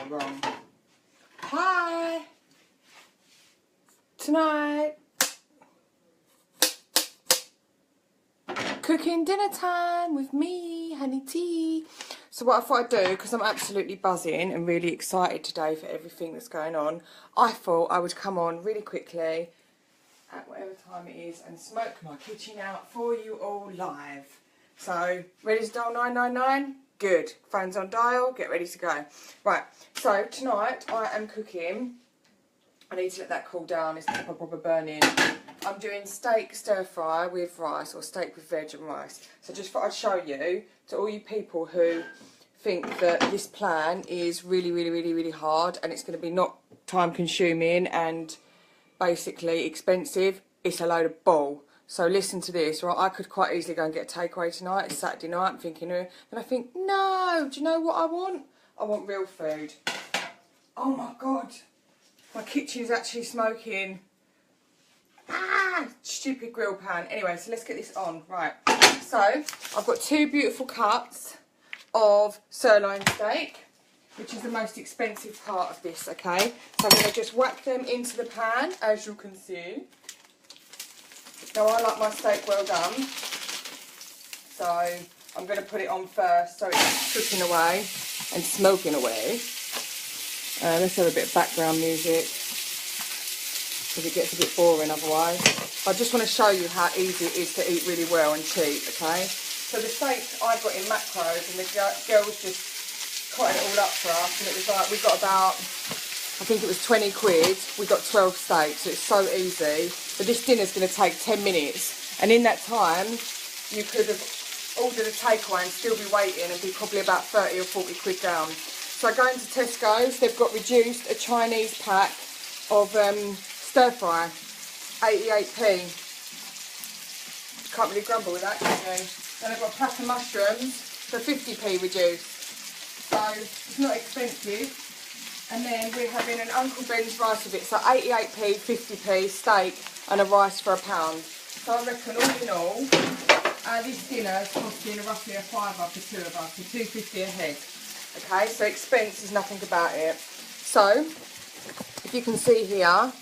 wrong. Hi! Tonight, cooking dinner time with me, Honey Tea. So what I thought I'd do, because I'm absolutely buzzing and really excited today for everything that's going on, I thought I would come on really quickly at whatever time it is and smoke my kitchen out for you all live. So, ready to dial 999? Good. Phone's on dial, get ready to go. Right, so tonight I am cooking. I need to let that cool down, it's not proper burning. I'm doing steak stir fry with rice, or steak with veg and rice. So just thought I'd show you, to all you people who think that this plan is really hard and it's going to be not time consuming and basically expensive, it's a load of bull. So listen to this, right? I could quite easily go and get a takeaway tonight. It's Saturday night. I'm thinking, and I think, no, do you know what I want? I want real food. Oh my God. My kitchen is actually smoking. Ah, stupid grill pan. Anyway, so let's get this on. Right. So I've got two beautiful cuts of sirloin steak, which is the most expensive part of this, okay? So I'm going to just whack them into the pan, as you can see. Now, I like my steak well done, so I'm going to put it on first so it's cooking away and smoking away. Let's have a bit of background music, because it gets a bit boring otherwise. I just want to show you how easy it is to eat really well and cheap, okay? So the steak I got in Macros, and the girls just cut it all up for us, and it was like, we got about, I think it was 20 quid, we got 12 steaks, so it's so easy. But this dinner's going to take 10 minutes, and in that time, you could have ordered a takeaway and still be waiting and be probably about 30 or 40 quid down. So I go into Tesco's, they've got reduced a Chinese pack of stir fry, 88p. Can't really grumble with that, can you? Then I've got a pack of mushrooms for 50p reduced. So it's not expensive. And then we're having an Uncle Ben's rice with it. So 88p, 50p, steak and a rice for £1. So I reckon all in all, this dinner is costing roughly a £5 for two of us, so £2.50 a head. Okay, so expense is nothing about it. So, if you can see here,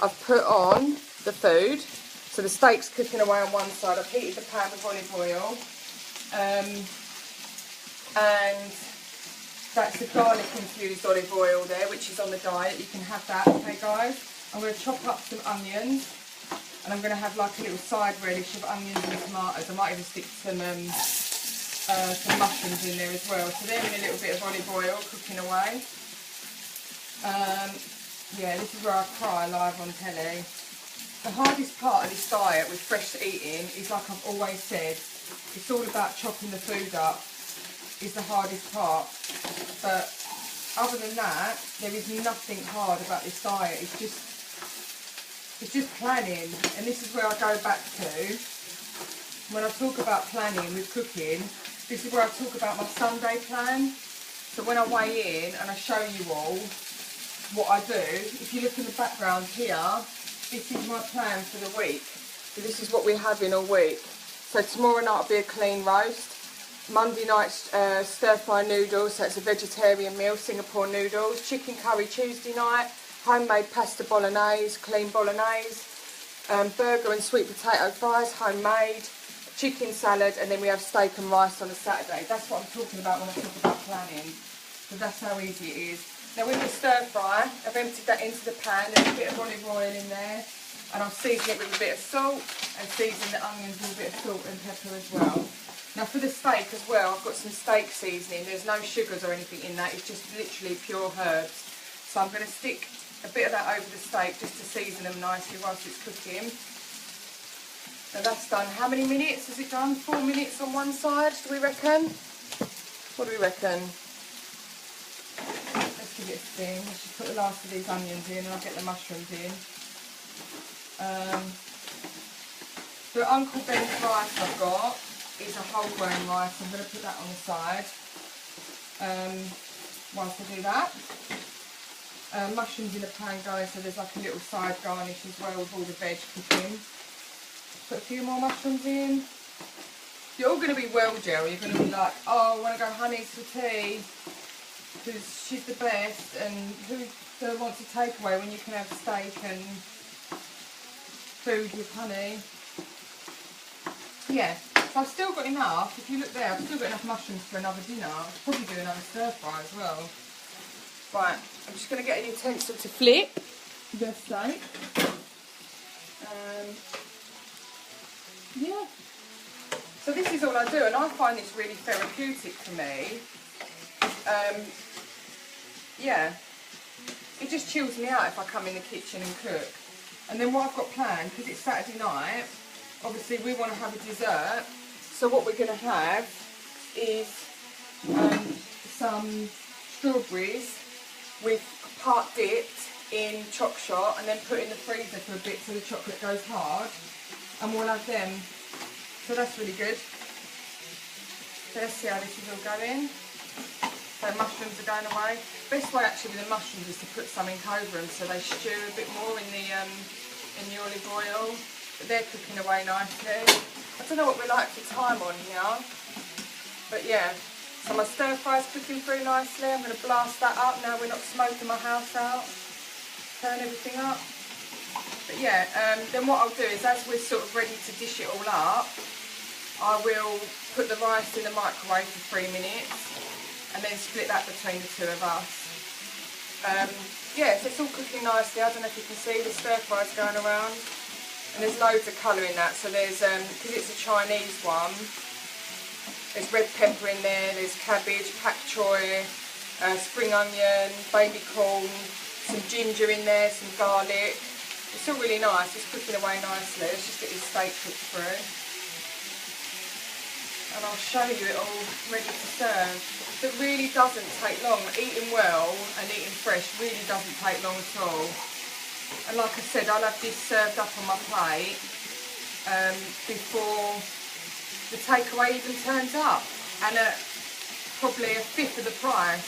I've put on the food. So the steak's cooking away on one side. I've heated the pan with olive oil. And that's the garlic infused olive oil there, which is on the diet. You can have that, okay guys? I'm going to chop up some onions, and I'm going to have like a little side relish of onions and tomatoes. I might even stick some mushrooms in there as well. So they're in a little bit of olive oil cooking away. Yeah, this is where I cry live on telly. The hardest part of this diet with fresh eating is, like I've always said, it's all about chopping the food up. Is the hardest part, but other than that, there is nothing hard about this diet. It's just planning, and this is where I go back to when I talk about planning with cooking. This is where I talk about my Sunday plan. So when I weigh in and I show you all what I do, if you look in the background here, this is my plan for the week. So this is what we're having all week. So tomorrow night will be a clean roast. Monday night stir fry noodles, so it's a vegetarian meal, Singapore noodles. Chicken curry Tuesday night, homemade pasta bolognese, clean bolognese. Burger and sweet potato fries, homemade. Chicken salad, and then we have steak and rice on a Saturday. That's what I'm talking about when I talk about planning, because that's how easy it is. Now with the stir fry, I've emptied that into the pan. There's a bit of olive oil in there, and I'll season it with a bit of salt, and season the onions with a bit of salt and pepper as well. Now for the steak as well, I've got some steak seasoning. There's no sugars or anything in that. It's just literally pure herbs. So I'm going to stick a bit of that over the steak just to season them nicely whilst it's cooking. So that's done. How many minutes has it done? 4 minutes on one side, do we reckon? What do we reckon? Let's give it a spin. Let's just put the last of these onions in and I'll get the mushrooms in. The Uncle Ben's rice I've got is a whole grain rice. I'm going to put that on the side whilst I do that. Mushrooms in a pan going, so there's like a little side garnish as well with all the veg cooking. Put a few more mushrooms in. You're all going to be well, Jill. You're going to be like, oh, I want to go honey for tea. because she's the best, and who wants a takeaway when you can have steak and food with honey? Yeah, so I've still got enough. If you look there, I've still got enough mushrooms for another dinner. I'll probably do another stir fry as well. Right, I'm just going to get a utensil to flip the steak. Yeah. So this is all I do, and I find it's really therapeutic for me. Yeah, it just chills me out if I come in the kitchen and cook. And then what I've got planned, because it's Saturday night, obviously we want to have a dessert. So what we're going to have is some strawberries with part dipped in choc shot and then put in the freezer for a bit so the chocolate goes hard. And we'll have them. So that's really good. So let's see how this is all going. So mushrooms are going away. Best way actually with the mushrooms is to put something over them so they stew a bit more in the olive oil. But they're cooking away nicely. I don't know what we like for time on here, but yeah. So my stir fry's cooking through nicely. I'm going to blast that up now. We're not smoking my house out. Turn everything up. But yeah, then what I'll do is as we're sort of ready to dish it all up, I will put the rice in the microwave for 3 minutes and then split that between the two of us. Yeah, so it's all cooking nicely. I don't know if you can see the stir fry's going around. And there's loads of colour in that. So there's, because it's a Chinese one, there's red pepper in there, there's cabbage, pak choy, spring onion, baby corn, some ginger in there, some garlic. It's all really nice, it's cooking away nicely. Let's just get this steak cooked through. And I'll show you it all ready to serve. It really doesn't take long. Eating well and eating fresh really doesn't take long at all. And like I said, I'll have this served up on my plate before the takeaway even turns up. And at probably a fifth of the price.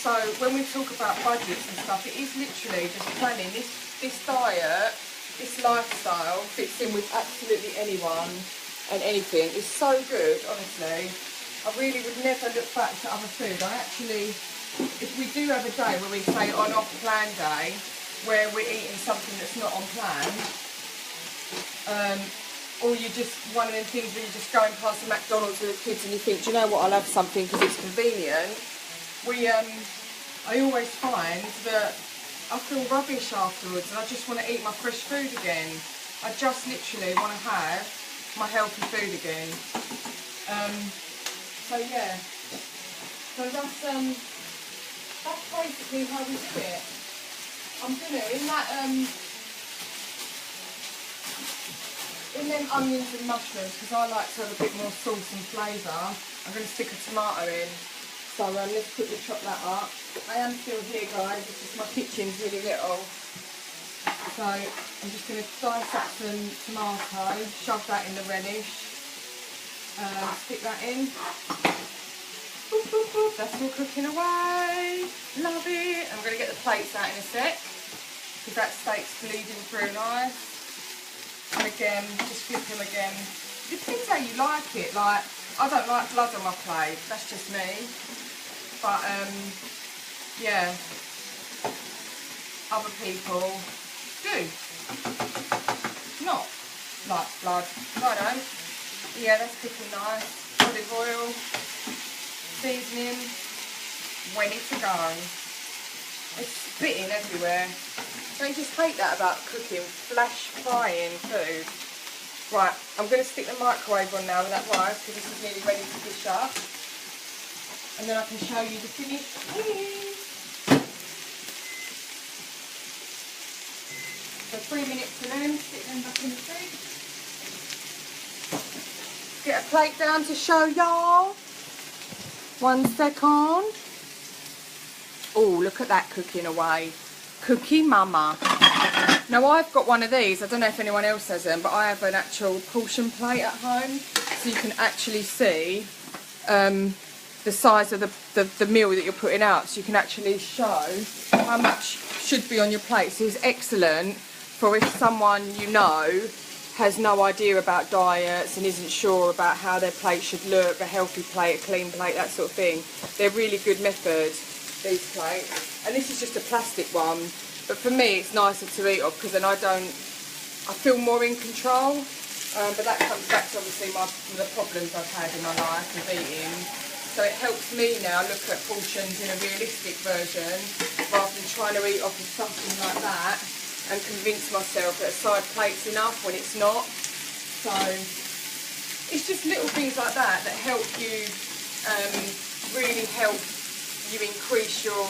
So when we talk about budgets and stuff, it is literally just planning. This diet, this lifestyle fits in with absolutely anyone and anything. It's so good, honestly. I really would never look back to other food. I actually, if we do have a day where we say on off-plan day, where we're eating something that's not on plan, or you just, one of them things where you're just going past the McDonald's with the kids and you think, do you know what, I'll have something because it's convenient. I always find that I feel rubbish afterwards and I just want to eat my fresh food again. I just literally want to have my healthy food again. So yeah, so that's basically how we do it. I'm gonna, in them onions and mushrooms, because I like to have a bit more sauce and flavour, I'm going to stick a tomato in. So let's quickly chop that up. I am still here, guys, it's just my kitchen's really little. So I'm just going to dice up some tomato, shove that in the relish, stick that in. Boop, boop, boop. That's all cooking away. Love it. I'm going to get the plates out in a sec, because that steak's bleeding through nice. And again, just flip them again. It depends how you like it. Like, I don't like blood on my plate, that's just me. But yeah, other people do not like blood. I don't. Yeah, that's cooking nice. Olive oil, seasoning, ready to go. It's spitting everywhere. Don't you just hate that about cooking, flash frying food? Right, I'm going to stick the microwave on now with that rice because this is nearly ready to dish up. And then I can show you the finished thing. So 3 minutes for them, stick them back in the fridge. Get a plate down to show y'all. 1 second. Oh, look at that cooking away. Cookie Mama. Now I've got one of these, I don't know if anyone else has them, but I have an actual portion plate at home, so you can actually see the size of the meal that you're putting out, so you can actually show how much should be on your plate. So it's excellent for if someone you know has no idea about diets and isn't sure about how their plate should look, a healthy plate, a clean plate, that sort of thing. They're really good methods. these plates. And this is just a plastic one. But for me, it's nicer to eat off because then I feel more in control. But that comes back to obviously the problems I've had in my life with eating. So it helps me now look at portions in a realistic version rather than trying to eat off of something like that and convince myself that a side plate's enough when it's not. So it's just little things like that that help you, really help you increase your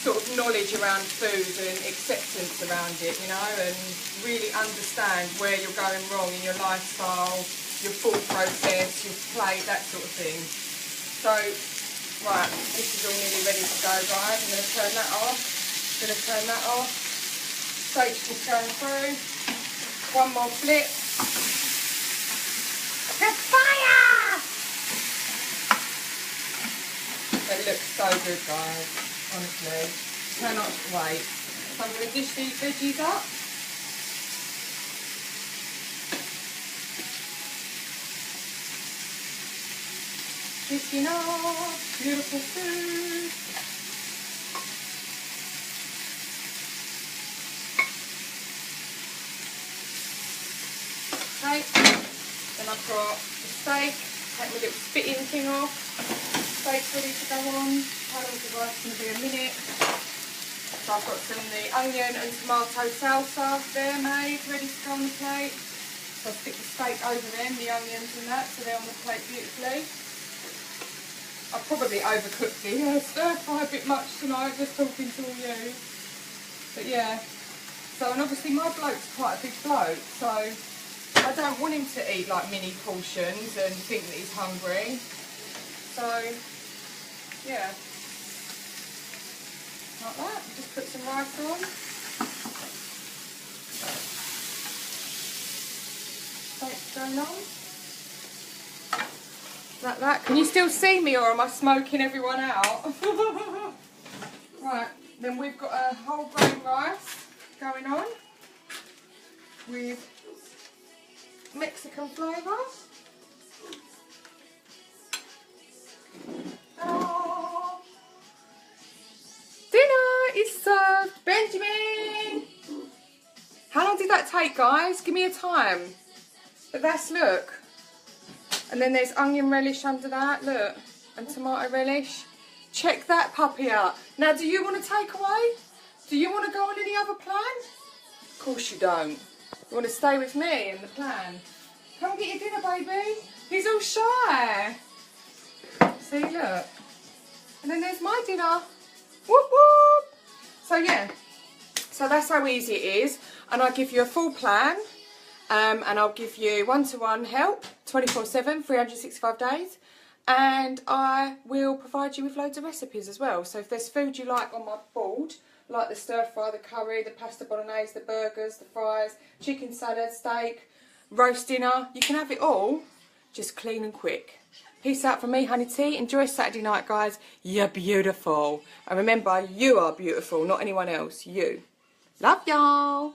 sort of knowledge around food and acceptance around it, you know, and really understand where you're going wrong in your lifestyle, your thought process, your plate, that sort of thing. So, right, this is all nearly ready to go, guys. I'm going to turn that off. Steak's just going through. One more flip. The fire! They look so good, guys. Honestly. Cannot wait. So I'm going to dish these veggies up. Disking up. Beautiful food. Okay. Then I've got the steak. Take my little spitting thing off. Steak's ready to go on. How long is the rice going to be? A minute. So I've got some of the onion and tomato salsa there made, ready to go on the plate. So I'll stick the steak over them, the onions and that, so they're on the plate beautifully. I probably overcooked the stir fry a bit much tonight, just talking to all you. But yeah. So, and obviously my bloke's quite a big bloke, so I don't want him to eat like mini portions and think that he's hungry. So, yeah. Like that. Just put some rice on. Steak's going on. Like that. Can you still see me or am I smoking everyone out? Right, then we've got a whole grain rice going on with Mexican flavour. Oh. Dinner is served. Benjamin! How long did that take, guys? Give me a time. But that's, look. And then there's onion relish under that, look. And tomato relish. Check that puppy out. Now, do you want to take away? Do you want to go on any other plan? Of course you don't. You want to stay with me and the plan. Come get your dinner, baby. He's all shy. See, look. And then there's my dinner. Whoop, whoop. So, yeah. So that's how easy it is. And I give you a full plan. And I'll give you one-to-one help, 24/7, 365 days. And I will provide you with loads of recipes as well. So if there's food you like on my board, like the stir fry, the curry, the pasta bolognese, the burgers, the fries, chicken salad, steak, roast dinner, you can have it all, just clean and quick. Peace out from me, Honey T. Enjoy Saturday night, guys. You're beautiful. And remember, you are beautiful, not anyone else. You. Love y'all.